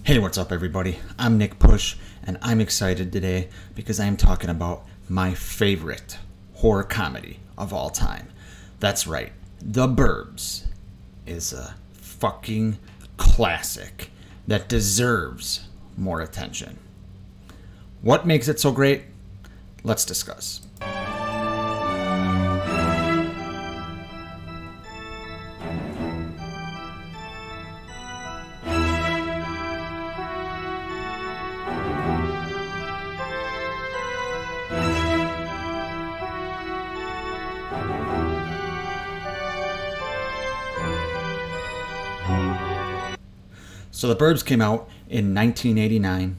Hey, what's up everybody? I'm Nick Push, and I'm excited today because I'm talking about my favorite horror comedy of all time. That's right, The Burbs is a fucking classic that deserves more attention. What makes it so great? Let's discuss. So The Burbs came out in 1989,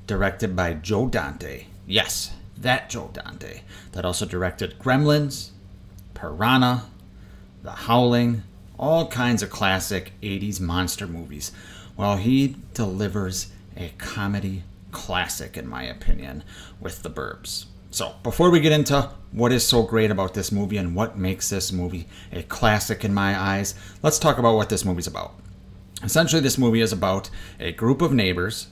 directed by Joe Dante. Yes, that Joe Dante. That also directed Gremlins, Piranha, The Howling, all kinds of classic 80s monster movies. Well, he delivers a comedy classic, in my opinion, with The Burbs. So, before we get into what is so great about this movie and what makes this movie a classic in my eyes, let's talk about what this movie's about. Essentially, this movie is about a group of neighbors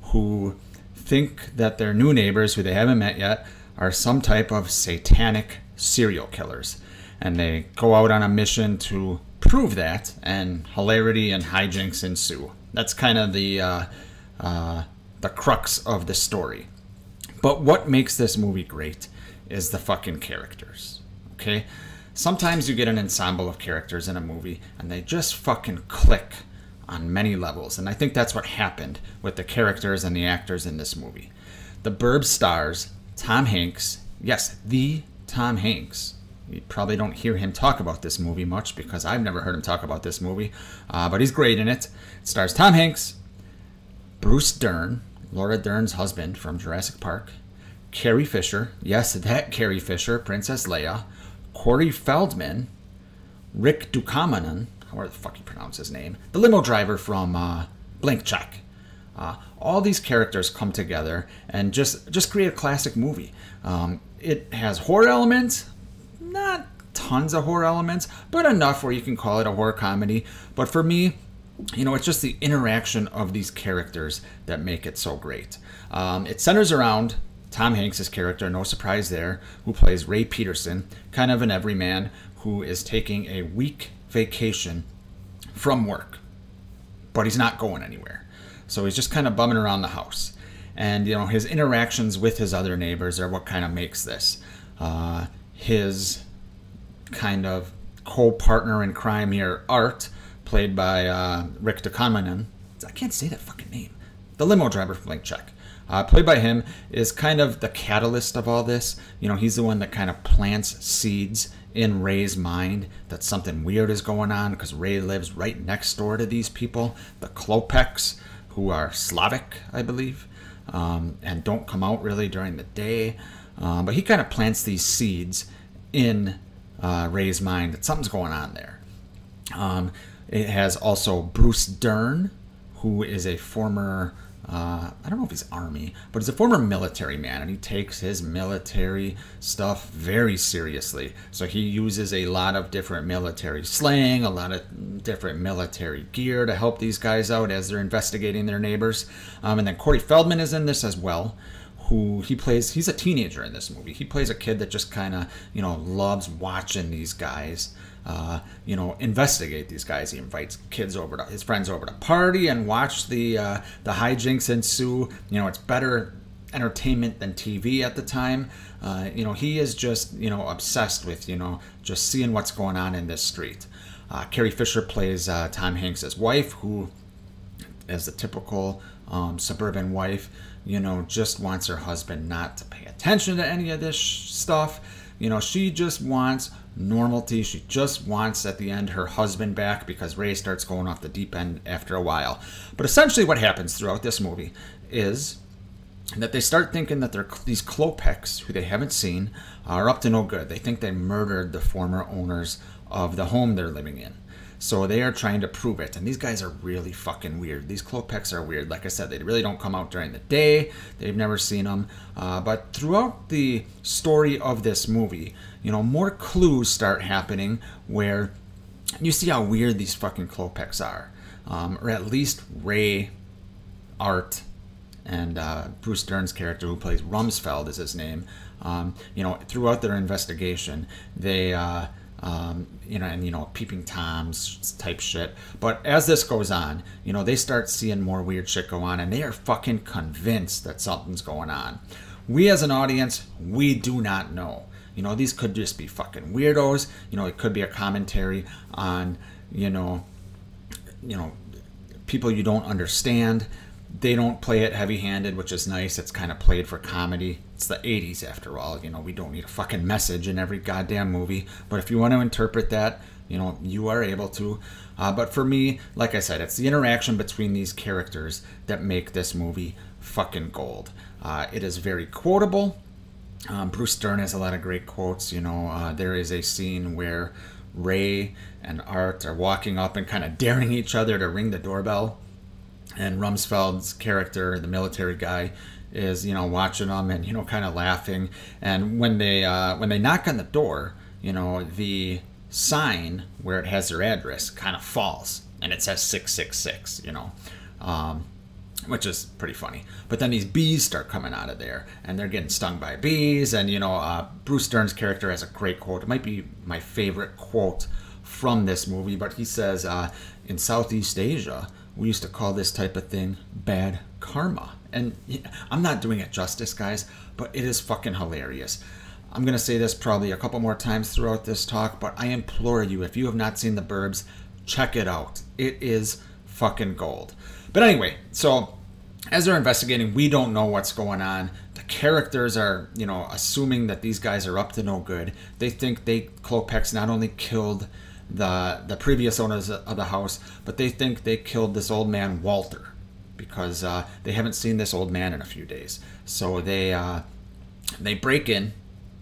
who think that their new neighbors, who they haven't met yet, are some type of satanic serial killers. And they go out on a mission to prove that, and hilarity and hijinks ensue. That's kind of the crux of the story. But what makes this movie great is the fucking characters, okay? Sometimes you get an ensemble of characters in a movie and they just fucking click on many levels. And I think that's what happened with the characters and the actors in this movie. The Burbs stars Tom Hanks. Yes, the Tom Hanks. You probably don't hear him talk about this movie much because I've never heard him talk about this movie. But he's great in it. It stars Tom Hanks, Bruce Dern, Laura Dern's husband from Jurassic Park, Carrie Fisher. Yes, that Carrie Fisher, Princess Leia. Corey Feldman, Rick Ducommun, however the fuck you pronounce his name, the limo driver from Blank Check. All these characters come together and just create a classic movie. It has horror elements, not tons of horror elements, but enough where you can call it a horror comedy. But for me, you know, it's just the interaction of these characters that make it so great. It centers around Tom Hanks' character, no surprise there, who plays Ray Peterson, kind of an everyman who is taking a week vacation from work, but he's not going anywhere. So he's just kind of bumming around the house. And, you know, his interactions with his other neighbors are what kind of makes this. His kind of co-partner in crime here, Art, played by Rick Ducommun. I can't say that fucking name. The limo driver from Blank Check. Played by him, is kind of the catalyst of all this. You know, he's the one that kind of plants seeds in Ray's mind that something weird is going on because Ray lives right next door to these people, the Klopeks, who are Slavic, I believe, and don't come out really during the day. But he kind of plants these seeds in Ray's mind that something's going on there. It has also Bruce Dern, who is a former... I don't know if he's Army, but he's a former military man, and he takes his military stuff very seriously. So he uses a lot of different military slang, a lot of different military gear to help these guys out as they're investigating their neighbors. And then Corey Feldman is in this as well, who he's a teenager in this movie. He plays a kid that just kind of, you know, loves watching these guys, you know, investigate these guys. He invites his friends over to party and watch the hijinks ensue. You know, it's better entertainment than TV at the time. You know, he is just, you know, obsessed with, you know, just seeing what's going on in this street. Carrie Fisher plays Tom Hanks' wife, who, as the typical suburban wife, you know, just wants her husband not to pay attention to any of this stuff. You know, she just wants normality. She just wants, at the end, her husband back because Ray starts going off the deep end after a while. But essentially what happens throughout this movie is that they start thinking that these Klopeks, who they haven't seen, are up to no good. They think they murdered the former owners of the home they're living in. So they are trying to prove it. And these guys are really fucking weird. These Klopeks are weird. Like I said, they really don't come out during the day. They've never seen them. But throughout the story of this movie, you know, more clues start happening where you see how weird these fucking Klopeks are. or at least Ray, Art, and Bruce Dern's character, who plays Rumsfeld, is his name. Throughout their investigation, they, peeping toms type shit. But as this goes on, they start seeing more weird shit go on, and they are fucking convinced that something's going on. We as an audience, we do not know. These could just be fucking weirdos. It could be a commentary on, people you don't understand. They don't play it heavy-handed, which is nice. It's kind of played for comedy. It's the 80s, after all. We don't need a fucking message in every goddamn movie. But if you want to interpret that, you are able to. But for me, like I said, it's the interaction between these characters that make this movie fucking gold. It is very quotable. Bruce Dern has a lot of great quotes. There is a scene where Ray and Art are walking up and kind of daring each other to ring the doorbell. And Rumsfeld's character, the military guy, is watching them and kind of laughing. And when they knock on the door, the sign where it has their address kind of falls, and it says 666. Which is pretty funny. But then these bees start coming out of there, and they're getting stung by bees. And Bruce Dern's character has a great quote. It might be my favorite quote from this movie, but he says, "In Southeast Asia, we used to call this type of thing bad karma." And I'm not doing it justice, guys, but it is fucking hilarious. I'm going to say this probably a couple more times throughout this talk, but I implore you, if you have not seen The Burbs, check it out. It is fucking gold. But anyway, so as they're investigating, we don't know what's going on. The characters are, assuming that these guys are up to no good. They think Klopex not only killed the previous owners of the house, but they think they killed this old man Walter, because they haven't seen this old man in a few days. So they break in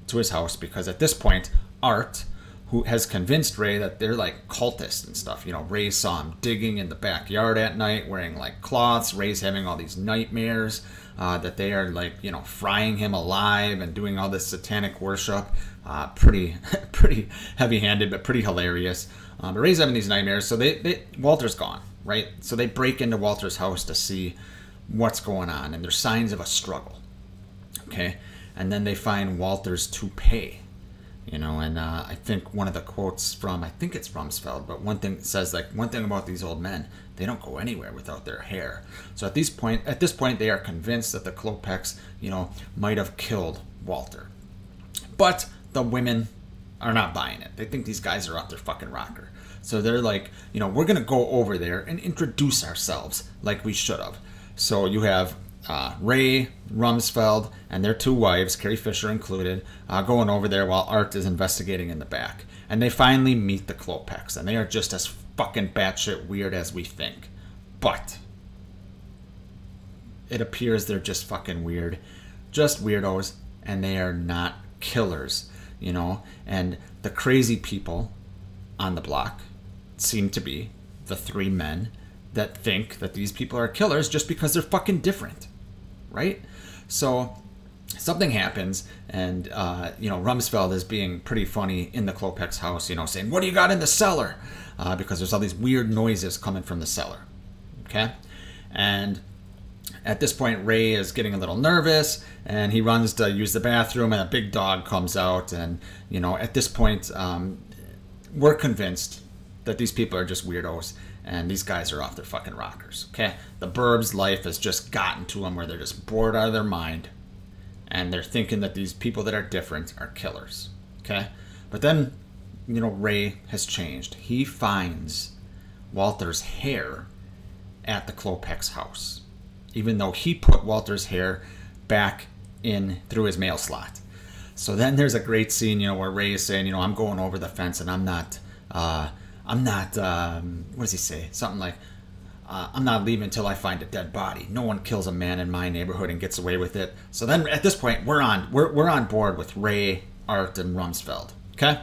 to his house, because at this point Art, who has convinced Ray that they're like cultists and stuff. Ray saw him digging in the backyard at night wearing like cloths. Ray's having all these nightmares that they are like, frying him alive and doing all this satanic worship. Pretty heavy-handed, but pretty hilarious. But Ray's having these nightmares, so Walter's gone, right? So they break into Walter's house to see what's going on, and there's signs of a struggle, okay? And then they find Walter's toupee, and I think one of the quotes from, I think it's Rumsfeld, but one thing says, like, one thing about these old men, they don't go anywhere without their hair. So at this point, they are convinced that the Klopex, might have killed Walter. But the women are not buying it. They think these guys are off their fucking rocker. So they're like, we're going to go over there and introduce ourselves like we should have. So you have Ray, Rumsfeld, and their two wives, Carrie Fisher included, going over there while Art is investigating in the back. And they finally meet the Klopex, and they are just as fucking batshit weird as we think. But it appears they're just fucking weird. Just weirdos, and they are not killers, And the crazy people on the block seem to be the three men that think that these people are killers just because they're fucking different, right? So something happens, and Rumsfeld is being pretty funny in the Klopex house, saying, "What do you got in the cellar?" Because there's all these weird noises coming from the cellar, okay? And at this point, Ray is getting a little nervous, and he runs to use the bathroom, and a big dog comes out. And, at this point, we're convinced that these people are just weirdos, and these guys are off their fucking rockers, okay? The Burbs' life has just gotten to them where they're just bored out of their mind, and they're thinking that these people that are different are killers, okay? But then, Ray has changed. He finds Walter's hair at the Klopex house, even though he put Walter's hair back in through his mail slot. So then there's a great scene, where Ray is saying, I'm going over the fence, and I'm not, what does he say? Something like, I'm not leaving until I find a dead body. No one kills a man in my neighborhood and gets away with it. So then at this point, we're on board with Ray, Art, and Rumsfeld, okay?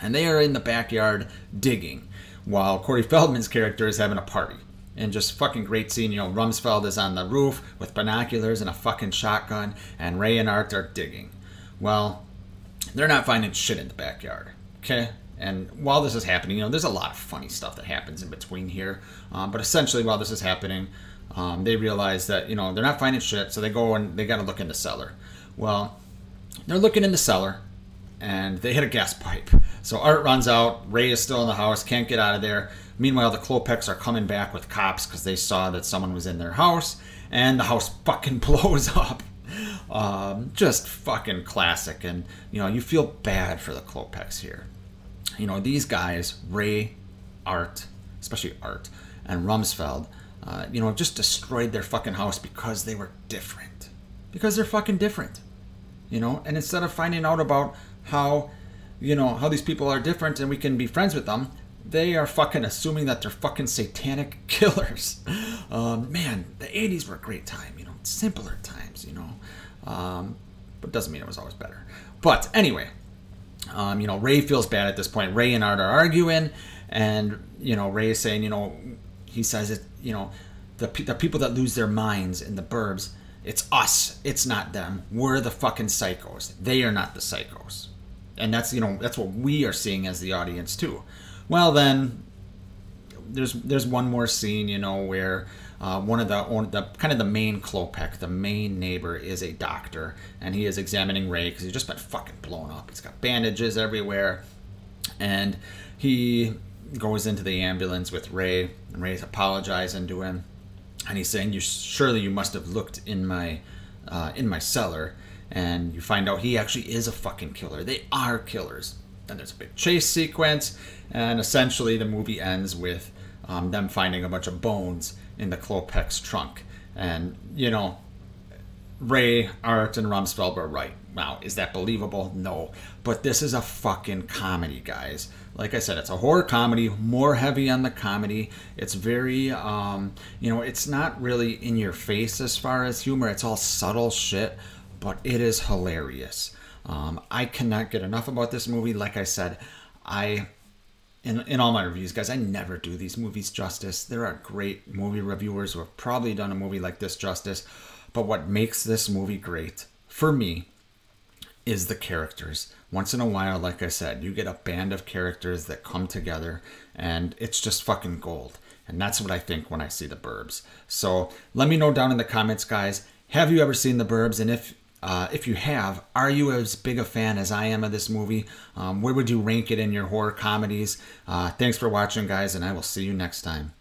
And they are in the backyard digging, while Corey Feldman's character is having a party. And just fucking great scene. Rumsfeld is on the roof with binoculars and a fucking shotgun, and Ray and Art are digging. Well, they're not finding shit in the backyard, okay? And while this is happening, there's a lot of funny stuff that happens in between here. But essentially, while this is happening, they realize that, they're not finding shit, so they go and they got to look in the cellar. Well, they're looking in the cellar, and they hit a gas pipe. So Art runs out. Ray is still in the house, can't get out of there. Meanwhile, the Klopeks are coming back with cops because they saw that someone was in their house, and the house fucking blows up. Just fucking classic. And, you feel bad for the Klopeks here. These guys, Ray, Art, especially Art, and Rumsfeld, just destroyed their fucking house because they were different. Because they're fucking different. And instead of finding out about how these people are different and we can be friends with them, they are fucking assuming that they're fucking satanic killers. Man, the 80s were a great time, simpler times, but doesn't mean it was always better. But anyway, Ray feels bad at this point. Ray and Art are arguing, and, Ray is saying, he says it, the people that lose their minds in the Burbs, it's us, it's not them. We're the fucking psychos. They are not the psychos. And that's, that's what we are seeing as the audience too. Well, then there's one more scene, where one of the kind of the main Klopek, the main neighbor, is a doctor, and he is examining Ray because he's just been fucking blown up. He's got bandages everywhere, and he goes into the ambulance with Ray, and Ray's apologizing to him, and he's saying, surely you must have looked in my cellar, and you find out he actually is a fucking killer. They are killers. And there's a big chase sequence, and essentially the movie ends with them finding a bunch of bones in the Klopek's trunk. And, Ray, Art, and Rumsfeld were right. Now, is that believable? No. But this is a fucking comedy, guys. Like I said, it's a horror comedy, more heavy on the comedy. It's very, it's not really in your face as far as humor. It's all subtle shit, but it is hilarious. I cannot get enough about this movie. Like I said, in all my reviews, guys, I never do these movies justice. There are great movie reviewers who have probably done a movie like this justice. But what makes this movie great, for me, is the characters. Once in a while, like I said, you get a band of characters that come together, and it's just fucking gold. And that's what I think when I see the Burbs. So let me know down in the comments, guys. Have you ever seen the Burbs? And if you have, are you as big a fan as I am of this movie? Where would you rank it in your horror comedies? Thanks for watching, guys, and I will see you next time.